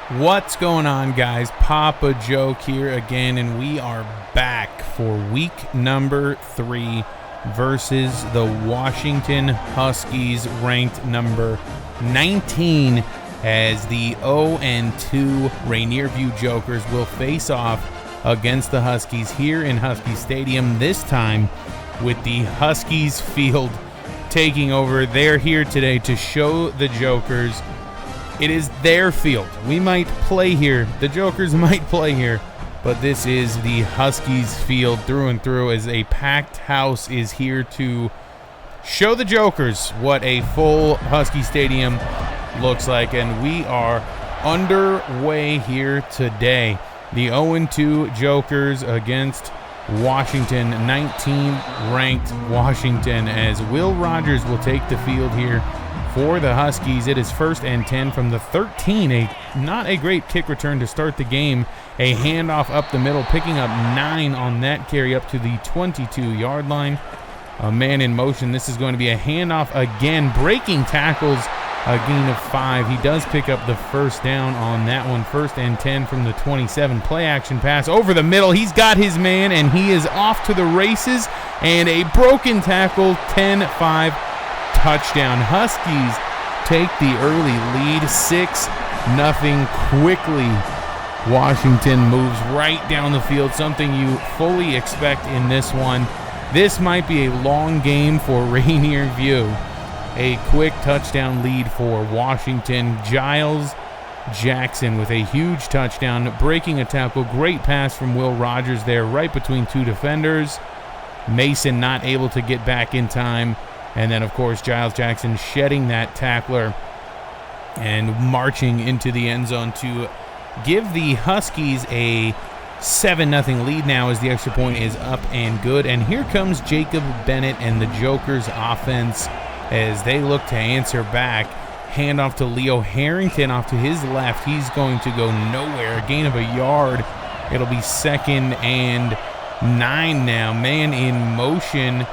What's going on, guys? Papa Joke here again, and we are back for week number 3 versus the Washington Huskies, ranked number 19, as the 0-2 Rainier View Jokers will face off against the Huskies here in Husky Stadium, this time with the Huskies field taking over. They're here today to show the Jokers it is their field. We might play here, the Jokers might play here, but this is the Huskies field through and through, as a packed house is here to show the Jokers what a full Husky Stadium looks like. And we are underway here today. The 0-2 Jokers against Washington, 19th-ranked Washington, as Will Rogers will take the field here for the Huskies. It is 1st and 10 from the 13. Not a great kick return to start the game. A handoff up the middle, picking up 9 on that carry up to the 22-yard line. A man in motion. This is going to be a handoff again. Breaking tackles, a gain of 5. He does pick up the first down on that one. 1st and 10 from the 27. Play action pass over the middle. He's got his man, and he is off to the races. And a broken tackle, 10-5. Touchdown. Huskies take the early lead, 6-0 quickly. Washington moves right down the field, something you fully expect in this one. This might be a long game for Rainier View. A quick touchdown lead for Washington. Giles Jackson with a huge touchdown, breaking a tackle. Great pass from Will Rogers there, right between 2 defenders. Mason not able to get back in time. And then, of course, Giles Jackson shedding that tackler and marching into the end zone to give the Huskies a 7-0 lead now, as the extra point is up and good. And here comes Jacob Bennett and the Jokers offense as they look to answer back. Handoff to Leo Harrington off to his left. He's going to go nowhere. A gain of a yard. It'll be 2nd and 9 now. Man in motion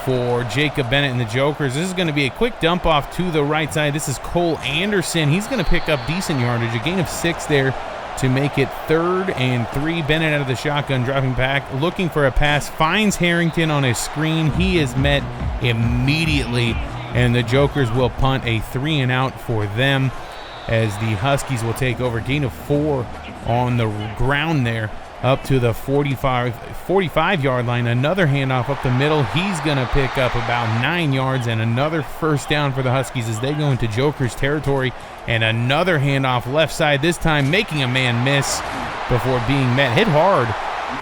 for Jacob Bennett and the Jokers. This is going to be a quick dump off to the right side. This is Cole Anderson. He's going to pick up decent yardage. A gain of 6 there to make it 3rd and 3. Bennett out of the shotgun, dropping back, looking for a pass. Finds Harrington on a screen. He is met immediately, and the Jokers will punt, a 3-and-out for them, as the Huskies will take over. Gain of 4 on the ground there, up to the 45-yard line. Another handoff up the middle. He's going to pick up about 9 yards, and another first down for the Huskies as they go into Jokers territory. And another handoff left side, this time making a man miss before being met. Hit hard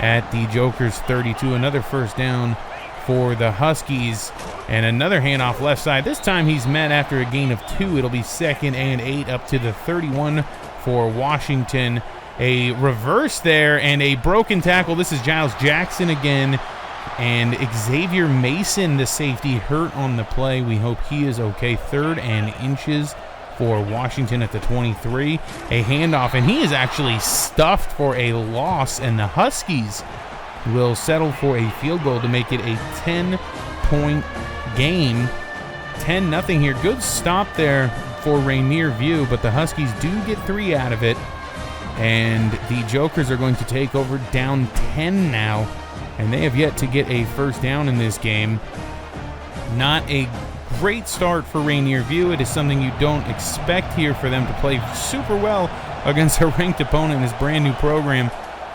at the Jokers 32. Another first down for the Huskies, and another handoff left side. This time he's met after a gain of 2. It'll be 2nd and 8 up to the 31 for Washington. A reverse there and a broken tackle. This is Giles Jackson again, and Xavier Mason, the safety, hurt on the play. We hope he is okay. 3rd and inches for Washington at the 23. A handoff, and he is actually stuffed for a loss, and the Huskies will settle for a field goal to make it a 10-point game. 10-0 here. Good stop there for Rainier View, but the Huskies do get 3 out of it. And the Jokers are going to take over down 10 now, and they have yet to get a first down in this game. Not a great start for Rainier View. It is something you don't expect here for them to play super well against a ranked opponent in this brand new program,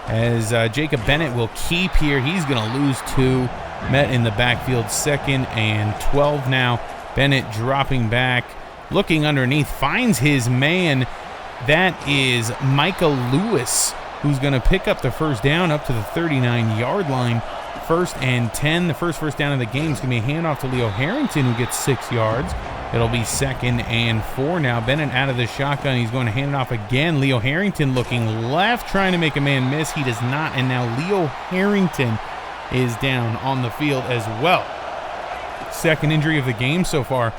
as Jacob Bennett will keep here. He's going to lose 2. Met in the backfield, 2nd and 12 now. Bennett dropping back, looking underneath, finds his man. That is Micah Lewis, who's going to pick up the first down up to the 39-yard line. 1st and 10. The first down of the game is going to be a handoff to Leo Harrington, who gets 6 yards. It'll be 2nd and 4 now. Bennett out of the shotgun. He's going to hand it off again. Leo Harrington looking left, trying to make a man miss. He does not, and now Leo Harrington is down on the field as well. 2nd injury of the game so far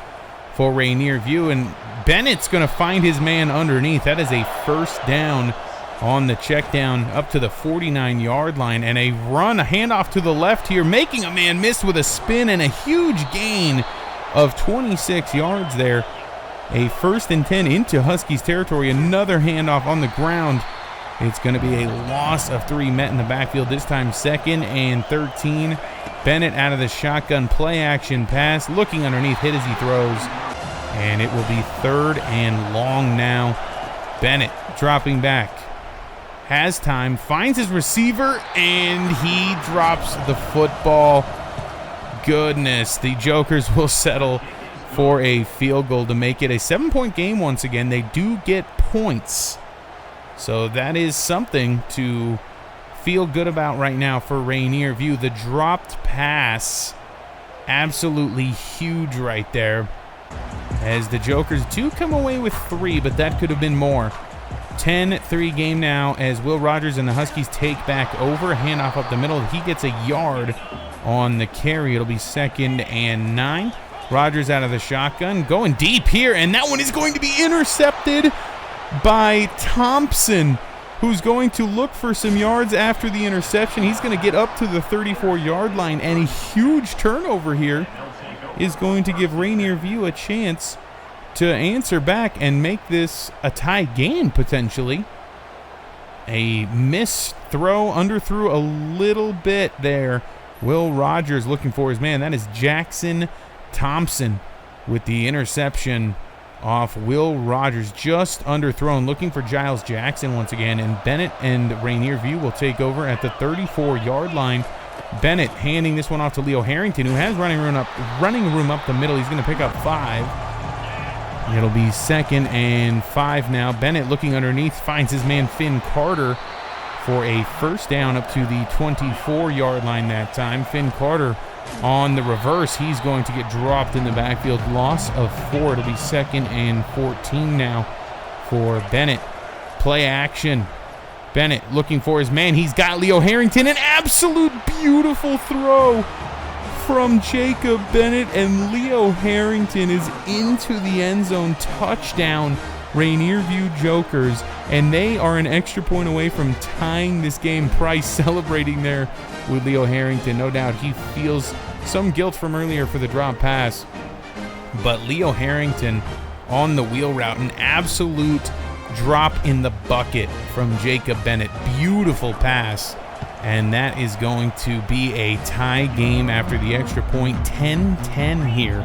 for Rainier View, and Bennett's going to find his man underneath. That is a first down on the check down up to the 49-yard line, and a run, a handoff to the left here, making a man miss with a spin, and a huge gain of 26 yards there A 1st and 10 into Huskies territory. Another handoff on the ground. It's going to be a loss of 3 met in the backfield. This time 2nd and 13. Bennett out of the shotgun, play action pass, looking underneath, hit as he throws. And it will be 3rd and long now. Bennett dropping back. Has time, finds his receiver, and he drops the football. Goodness, the Jokers will settle for a field goal to make it a 7-point game once again. They do get points. So that is something to feel good about right now for Rainier View. The dropped pass, absolutely huge right there. As the Jokers do come away with 3, but that could have been more. 10-3 game now as Will Rogers and the Huskies take back over. Handoff up the middle. He gets a yard on the carry. It'll be 2nd and 9. Rogers out of the shotgun, going deep here, and that one is going to be intercepted by Thompson, who's going to look for some yards after the interception. He's going to get up to the 34-yard line, and a huge turnover here is going to give Rainier View a chance to answer back and make this a tie game, potentially. A missed throw, underthrew a little bit there. Will Rogers looking for his man. That is Jackson Thompson with the interception off Will Rogers, just underthrown, looking for Giles Jackson once again, and Bennett and Rainier View will take over at the 34-yard line. Bennett handing this one off to Leo Harrington, who has running room up the middle. He's going to pick up 5. It'll be 2nd and 5 now. Bennett looking underneath, finds his man Finn Carter for a 1st down up to the 24-yard line that time. Finn Carter on the reverse. He's going to get dropped in the backfield. Loss of 4. It'll be 2nd and 14 now for Bennett. Play action. Bennett looking for his man. He's got Leo Harrington. An absolute beautiful throw from Jacob Bennett, and Leo Harrington is into the end zone. Touchdown, Rainier View Jokers, and they are an extra point away from tying this game. Price celebrating there with Leo Harrington. No doubt he feels some guilt from earlier for the drop pass, but Leo Harrington on the wheel route, an absolute drop in the bucket from Jacob Bennett. Beautiful pass. And that is going to be a tie game after the extra point. 10-10 here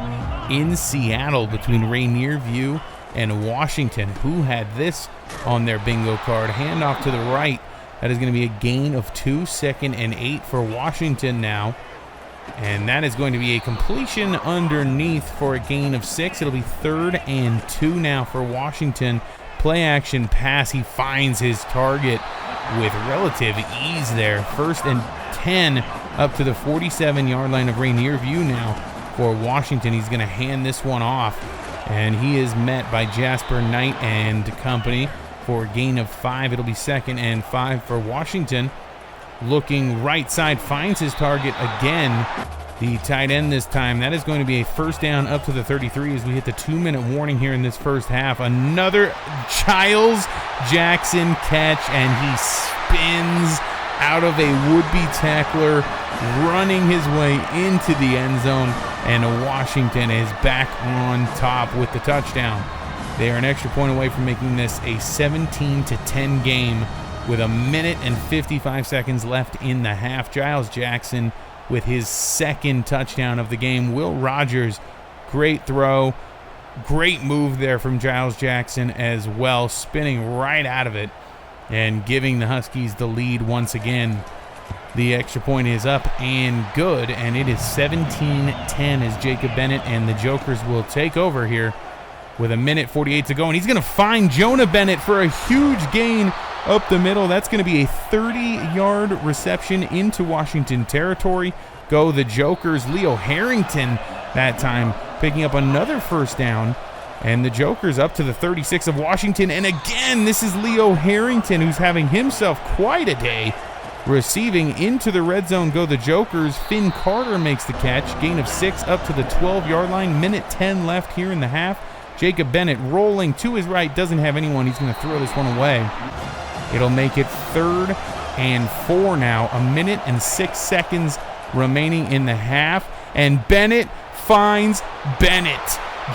in Seattle between Rainier View and Washington, who had this on their bingo card. Handoff to the right. That is going to be a gain of 2, 2nd and 8 for Washington now. And that is going to be a completion underneath for a gain of 6. It'll be 3rd and 2 now for Washington. Play action pass. He finds his target with relative ease there. 1st and 10 up to the 47-yard line of Rainier View now for Washington. He's going to hand this one off, and he is met by Jasper Knight and company for a gain of 5. It'll be 2nd and 5 for Washington. Looking right side, finds his target again. The tight end this time. That is going to be a 1st down up to the 33 as we hit the 2-minute warning here in this first half. Another Giles Jackson catch, and he spins out of a would-be tackler, running his way into the end zone, and Washington is back on top with the touchdown. They are an extra point away from making this a 17-10 game with 1 minute and 55 seconds left in the half. Giles Jackson with his 2nd touchdown of the game. Will Rogers, great throw, great move there from Giles Jackson as well, spinning right out of it and giving the Huskies the lead once again. The extra point is up and good, and it is 17-10 as Jacob Bennett and the Jokers will take over here with 1 minute 48 to go, and he's going to find Jonah Bennett for a huge gain up the middle. That's going to be a 30-yard reception into Washington territory. Go the Jokers. Leo Harrington that time picking up another 1st down, and the Jokers up to the 36 of Washington. And again, this is Leo Harrington, who's having himself quite a day, receiving into the red zone. Go the Jokers. Finn Carter makes the catch. Gain of 6 up to the 12-yard line. 1:10 left here in the half. Jacob Bennett rolling to his right, doesn't have anyone. He's going to throw this one away. It'll make it 3rd and 4 now. 1 minute and 6 seconds remaining in the half. And Bennett finds Bennett.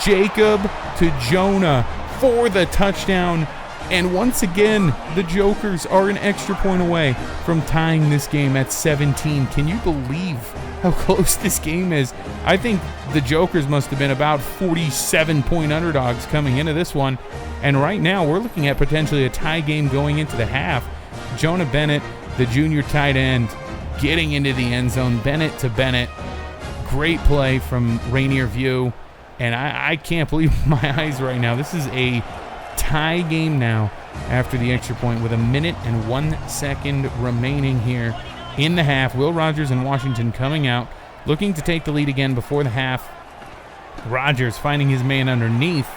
Jacob to Jonah for the touchdown. And once again, the Jokers are an extra point away from tying this game at 17. Can you believe how close this game is? I think the Jokers must have been about 47-point underdogs coming into this one. And right now, we're looking at potentially a tie game going into the half. Jonah Bennett, the junior tight end, getting into the end zone. Bennett to Bennett. Great play from Rainier View. And I can't believe my eyes right now. This is a tie game now after the extra point with 1 minute and 1 second remaining here in the half. Will Rogers and Washington coming out, looking to take the lead again before the half. Rogers finding his man underneath.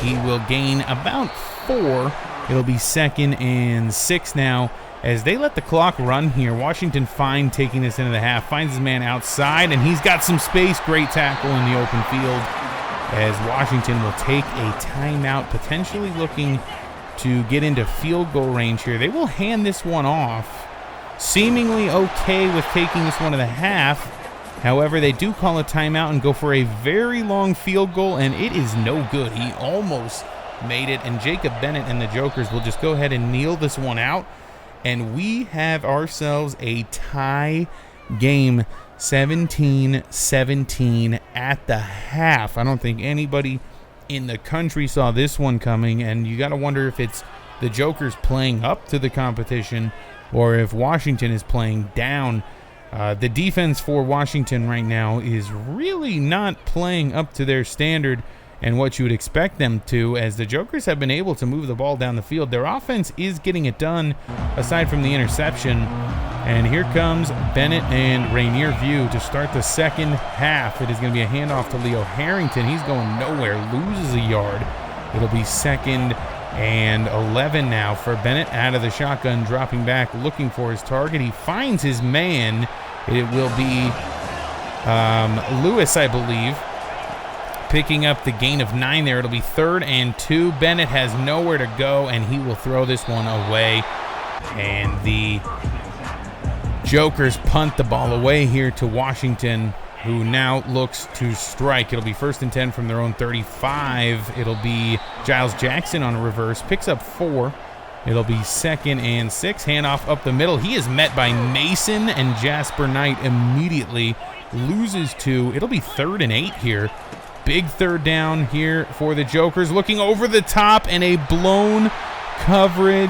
He will gain about 4. It'll be 2nd and 6 now as they let the clock run here. Washington fine taking this into the half. Finds his man outside, and he's got some space. Great tackle in the open field as Washington will take a timeout, potentially looking to get into field goal range here. They will hand this one off, seemingly okay with taking this one to the half. However, they do call a timeout and go for a very long field goal, and it is no good. He almost made it, and Jacob Bennett and the Jokers will just go ahead and kneel this one out, and we have ourselves a tie game. 17-17 at the half. I don't think anybody in the country saw this one coming, and you got to wonder if it's the Jokers playing up to the competition or if Washington is playing down. The defense for Washington right now is really not playing up to their standard and what you would expect them to, as the Jokers have been able to move the ball down the field. Their offense is getting it done aside from the interception. And here comes Bennett and Rainier View to start the second half. It is going to be a handoff to Leo Harrington. He's going nowhere, loses a yard. It'll be 2nd and 11 now for Bennett out of the shotgun, dropping back, looking for his target. He finds his man. It will be Lewis, I believe, picking up the gain of 9 there. It'll be 3rd and 2. Bennett has nowhere to go, and he will throw this one away. And the Jokers punt the ball away here to Washington, who now looks to strike. It'll be 1st and 10 from their own 35. It'll be Giles Jackson on a reverse, picks up 4. It'll be 2nd and 6. Handoff up the middle. He is met by Mason and Jasper Knight immediately. Loses 2. It'll be 3rd and 8 here. Big 3rd down here for the Jokers. Looking over the top and a blown coverage.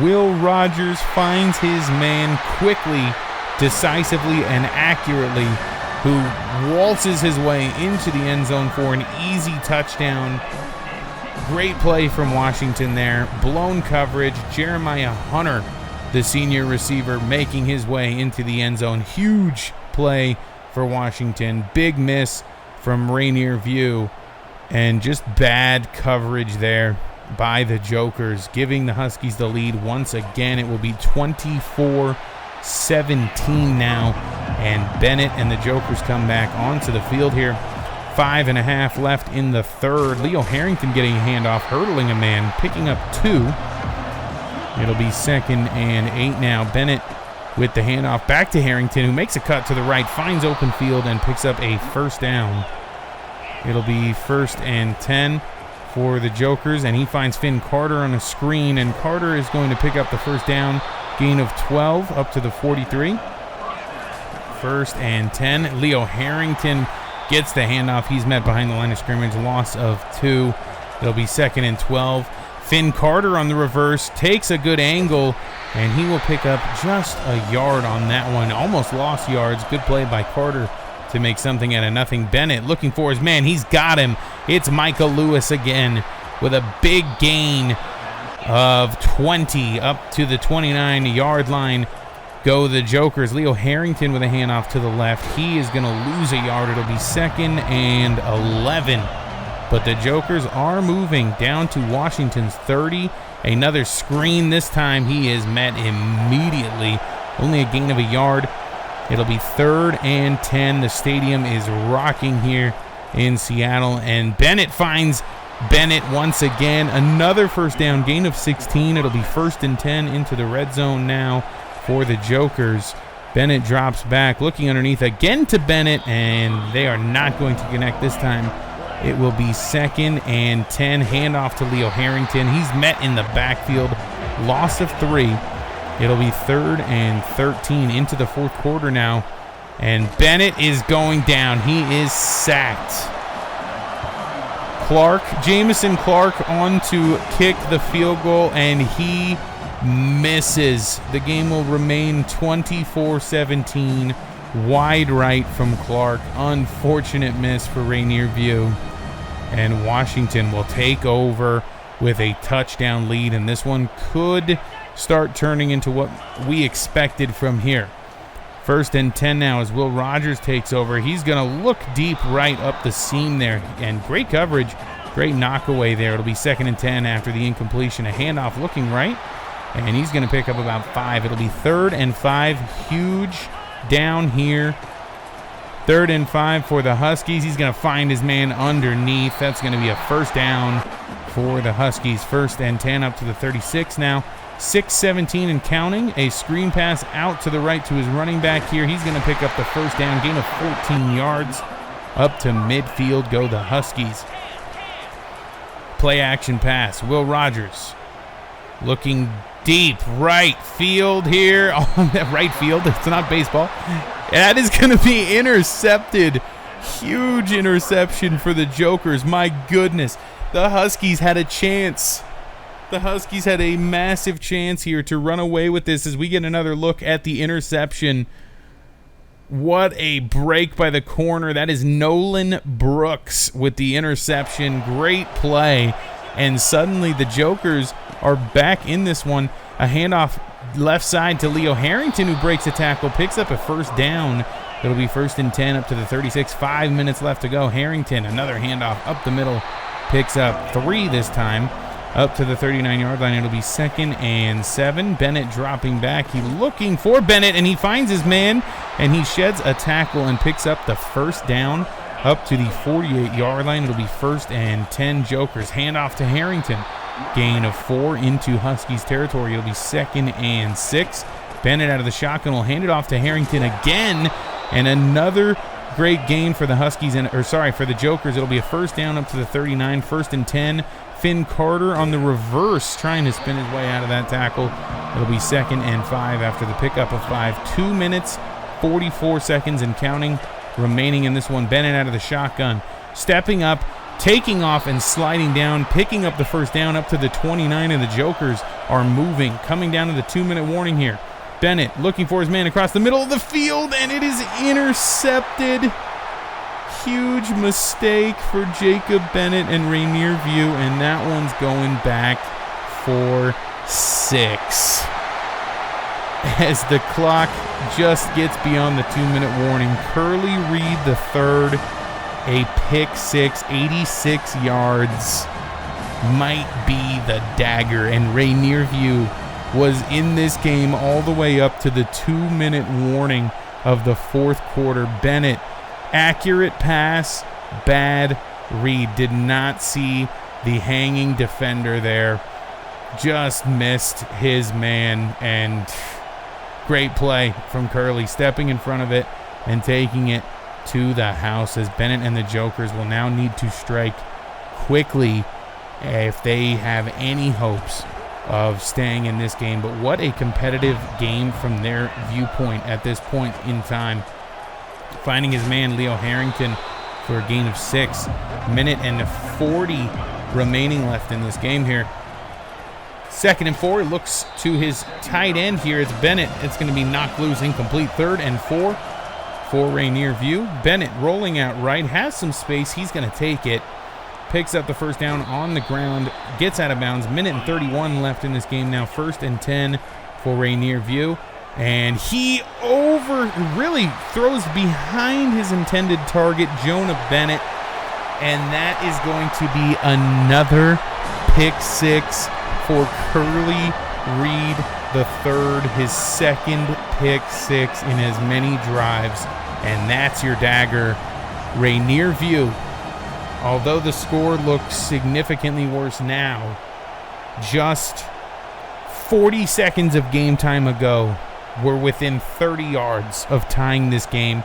Will Rogers finds his man quickly, decisively, and accurately, who waltzes his way into the end zone for an easy touchdown. Great play from Washington there. Blown coverage. Jeremiah Hunter, the senior receiver, making his way into the end zone. Huge play for Washington. Big miss from Rainier View, and just bad coverage there by the Jokers, giving the Huskies the lead once again. It will be 24-17 now, and Bennett and the Jokers come back onto the field here. 5.5 left in the 3rd. Leo Harrington getting a handoff, hurdling a man, picking up 2. It'll be 2nd and 8 now. Bennett with the handoff back to Harrington, who makes a cut to the right, finds open field, and picks up a 1st down. It'll be 1st and 10 for the Jokers, and he finds Finn Carter on a screen, and Carter is going to pick up the 1st down, gain of 12 up to the 43. 1st and 10. Leo Harrington gets the handoff. He's met behind the line of scrimmage, loss of 2. It'll be 2nd and 12. Finn Carter on the reverse takes a good angle, and he will pick up just a yard on that one. Almost lost yards. Good play by Carter to make something out of nothing. Bennett looking for his man. He's got him. It's Micah Lewis again with a big gain of 20 up to the 29-yard line. Go the Jokers. Leo Harrington with a handoff to the left. He is going to lose a yard. It'll be 2nd and 11. But the Jokers are moving down to Washington's 30. Another screen. This time he is met immediately. Only a gain of a yard. It'll be 3rd and 10. The stadium is rocking here in Seattle. And Bennett finds Bennett once again. Another 1st down, gain of 16. It'll be 1st and 10 into the red zone now for the Jokers. Bennett drops back, looking underneath again to Bennett, and they are not going to connect this time. It will be 2nd and 10. Handoff to Leo Harrington. He's met in the backfield. Loss of 3. It'll be 3rd and 13 into the 4th quarter now. And Bennett is going down. He is sacked. Jamison Clark on to kick the field goal, and he misses. The game will remain 24-17. Wide right from Clark. Unfortunate miss for Rainier View. And Washington will take over with a touchdown lead, and this one could start turning into what we expected from here. 1st and 10 now as Will Rogers takes over. He's going to look deep right up the seam there, and great coverage, great knockaway there. It'll be 2nd and 10 after the incompletion. A handoff looking right, and he's going to pick up about 5. It'll be 3rd and 5. Huge down here. 3rd and 5 for the Huskies. He's going to find his man underneath. That's going to be a 1st down for the Huskies. 1st and 10 up to the 36 now. 6:17 and counting. A screen pass out to the right to his running back here. He's going to pick up the 1st down. Gain of 14 yards. Up to midfield go the Huskies. Play action pass. Will Rogers looking deep right field here. Right field. It's not baseball. That is going to be intercepted. Huge interception for the Jokers. My goodness. The Huskies had a chance. The Huskies had a massive chance here to run away with this as we get another look at the interception. What a break by the corner. That is Nolan Brooks with the interception. Great play. And suddenly the Jokers are back in this one. A handoff left side to Leo Harrington, who breaks a tackle, picks up a 1st down. It'll be 1st and 10 up to the 36. 5 minutes left to go. Harrington, another handoff up the middle, picks up 3 this time. Up to the 39-yard line. It'll be 2nd and 7. Bennett dropping back. He's looking for Bennett, and he finds his man, and he sheds a tackle and picks up the 1st down up to the 48-yard line. It'll be 1st and 10 Jokers. Handoff to Harrington. Gain of 4 into Huskies territory. It'll be 2nd and 6. Bennett out of the shotgun will hand it off to Harrington again, and another great gain for the Huskies, for the Jokers. It'll be a 1st down up to the 39. 1st and 10. Finn Carter on the reverse, trying to spin his way out of that tackle. It'll be 2nd and 5 after the pickup of 5. 2 minutes, 44 seconds and counting remaining in this one. Bennett out of the shotgun, stepping up, taking off and sliding down, picking up the 1st down up to the 29, and the Jokers are moving. Coming down to the 2-minute warning here. Bennett looking for his man across the middle of the field, and it is intercepted. Huge mistake for Jacob Bennett and Rainier View, and that one's going back for 6. As the clock just gets beyond the 2-minute warning, Curly Reed the 3rd, a pick 6, 86 yards, might be the dagger, and Rainier View was in this game all the way up to the 2-minute warning of the 4th quarter. Bennett, accurate pass, bad read. Did not see the hanging defender there. Just missed his man, and great play from Curly, stepping in front of it and taking it to the house, as Bennett and the Jokers will now need to strike quickly if they have any hopes of staying in this game. But what a competitive game from their viewpoint at this point in time. Finding his man, Leo Harrington, for a gain of 6. Minute and 40 remaining left in this game here. 2nd and 4. Looks to his tight end here. It's Bennett. It's going to be knocked loose, incomplete. 3rd and 4 for Rainier View. Bennett rolling out right, has some space. He's going to take it. Picks up the 1st down on the ground. Gets out of bounds. Minute and 31 left in this game now. 1st and 10 for Rainier View. And he really throws behind his intended target, Jonah Bennett. And that is going to be another pick 6 for Curly Reed the 3rd, his 2nd pick 6 in as many drives. And that's your dagger. Rainier View, although the score looks significantly worse now, just 40 seconds of game time ago, we're within 30 yards of tying this game.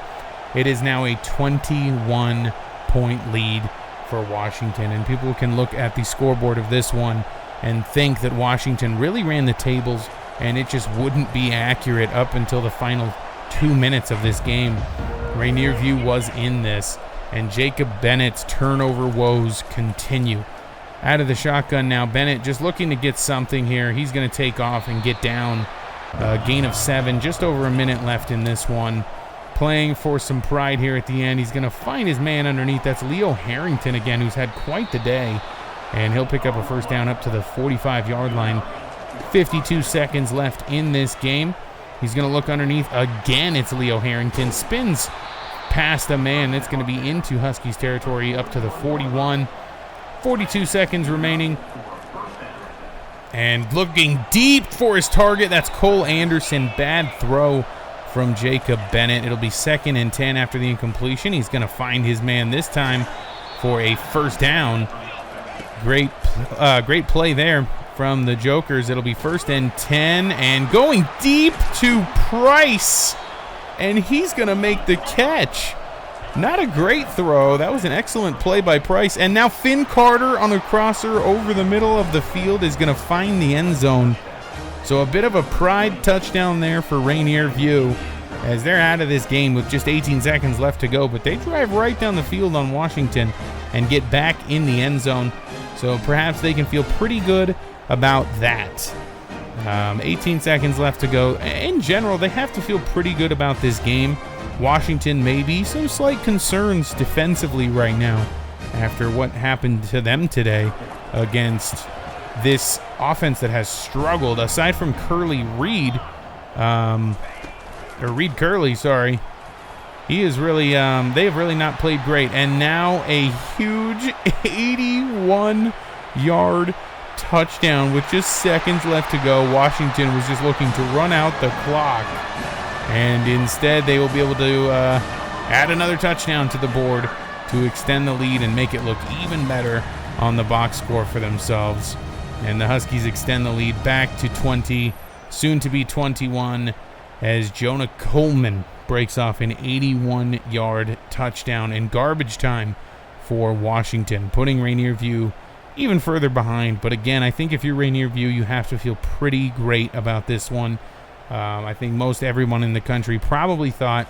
It is now a 21-point lead for Washington. And people can look at the scoreboard of this one and think that Washington really ran the tables and it just wouldn't be accurate up until the final 2 minutes of this game. Rainier View was in this, and Jacob Bennett's turnover woes continue. Out of the shotgun now, Bennett just looking to get something here. He's going to take off and get down. Gain of 7, just over a minute left in this one. Playing for some pride here at the end. He's going to find his man underneath. That's Leo Harrington again, who's had quite the day. And he'll pick up a first down up to the 45-yard line. 52 seconds left in this game. He's going to look underneath. Again, it's Leo Harrington. Spins past a man. That's going to be into Huskies territory up to the 41. 42 seconds remaining. And looking deep for his target. That's Cole Anderson. Bad throw from Jacob Bennett. It'll be 2nd and 10 after the incompletion. He's going to find his man this time for a first down. Great play there from the Jokers. It'll be 1st and 10 and going deep to Price. And he's going to make the catch. Not a great throw. That was an excellent play by Price. And now Finn Carter on the crosser over the middle of the field is going to find the end zone. So a bit of a pride touchdown there for Rainier View as they're out of this game with just 18 seconds left to go. But they drive right down the field on Washington and get back in the end zone. So perhaps they can feel pretty good about that. 18 seconds left to go. In general, they have to feel pretty good about this game. Washington maybe some slight concerns defensively right now after what happened to them today against this offense that has struggled. Aside from Reed Curley, sorry. He is really, they have really not played great. And now a huge 81-yard touchdown with just seconds left to go. Washington was just looking to run out the clock. And instead, they will be able to add another touchdown to the board to extend the lead and make it look even better on the box score for themselves. And the Huskies extend the lead back to 20, soon to be 21, as Jonah Coleman breaks off an 81-yard touchdown in garbage time for Washington, putting Rainier View even further behind. But again, I think if you're Rainier View, you have to feel pretty great about this one. I think most everyone in the country probably thought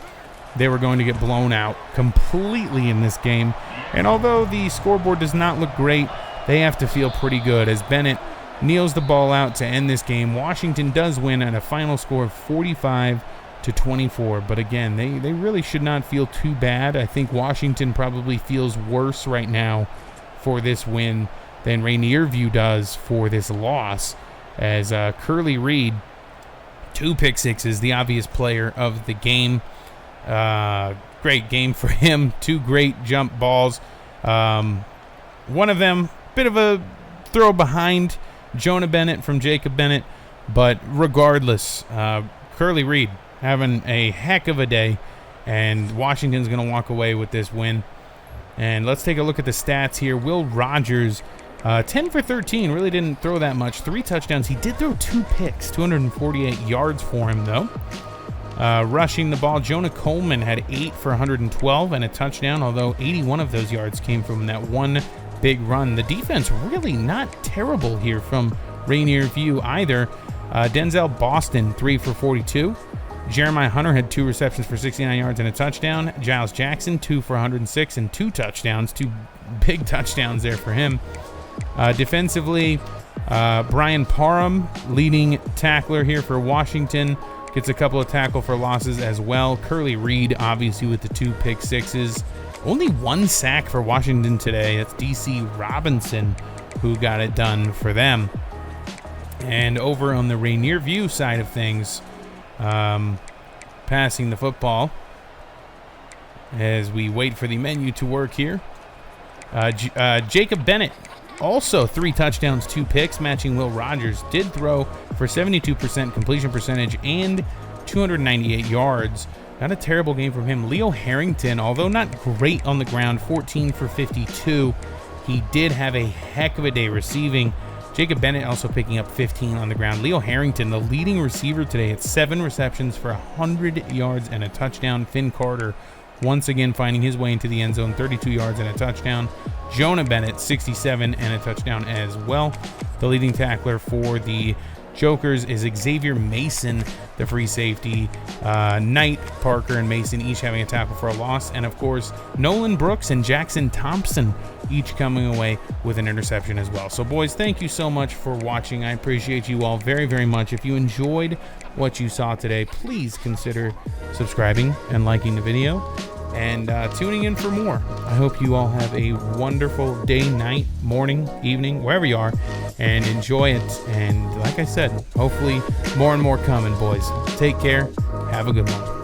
they were going to get blown out completely in this game. And although the scoreboard does not look great, they have to feel pretty good as Bennett kneels the ball out to end this game. Washington does win at a final score of 45-24. But again, they really should not feel too bad. I think Washington probably feels worse right now for this win than Rainier View does for this loss, as Curly Reed, 2 pick sixes, the obvious player of the game. Great game for him. 2 great jump balls. One of them, bit of a throw behind Jonah Bennett from Jacob Bennett. But regardless, Curly Reed having a heck of a day. And Washington's going to walk away with this win. And let's take a look at the stats here. Will Rogers, 10 for 13, really didn't throw that much. 3 touchdowns. He did throw 2 picks, 248 yards for him, though. Rushing the ball, Jonah Coleman had 8 for 112 and a touchdown, although 81 of those yards came from that one big run. The defense really not terrible here from Rainier View either. Denzel Boston, 3 for 42. Jeremiah Hunter had 2 receptions for 69 yards and a touchdown. Giles Jackson, 2 for 106 and 2 touchdowns. 2 big touchdowns there for him. Defensively, Brian Parham, leading tackler here for Washington, gets a couple of tackle for losses as well. Curly Reed, obviously, with the 2 pick sixes. Only 1 sack for Washington today. That's DC Robinson who got it done for them. And over on the Rainier View side of things, passing the football as we wait for the menu to work here. Jacob Bennett, also 3 touchdowns, 2 picks, matching Will Rogers. Did throw for 72% completion percentage and 298 yards. Not a terrible game from him. Leo Harrington, although not great on the ground, 14 for 52. He did have a heck of a day receiving. Jacob Bennett also picking up 15 on the ground. Leo Harrington, the leading receiver today, at 7 receptions for 100 yards and a touchdown. Finn Carter once again finding his way into the end zone, 32 yards and a touchdown. Jonah Bennett, 67 and a touchdown as well. The leading tackler for the Jokers is Xavier Mason, the free safety. Knight, Parker, and Mason each having a tackle for a loss. And, of course, Nolan Brooks and Jackson Thompson each coming away with an interception as well. So, boys, thank you so much for watching. I appreciate you all very, very much. If you enjoyed what you saw today, please consider subscribing and liking the video and tuning in for more. I hope you all have a wonderful day, night, morning, evening, wherever you are, and enjoy it. And like I said, hopefully more and more coming, boys. Take care. Have a good one.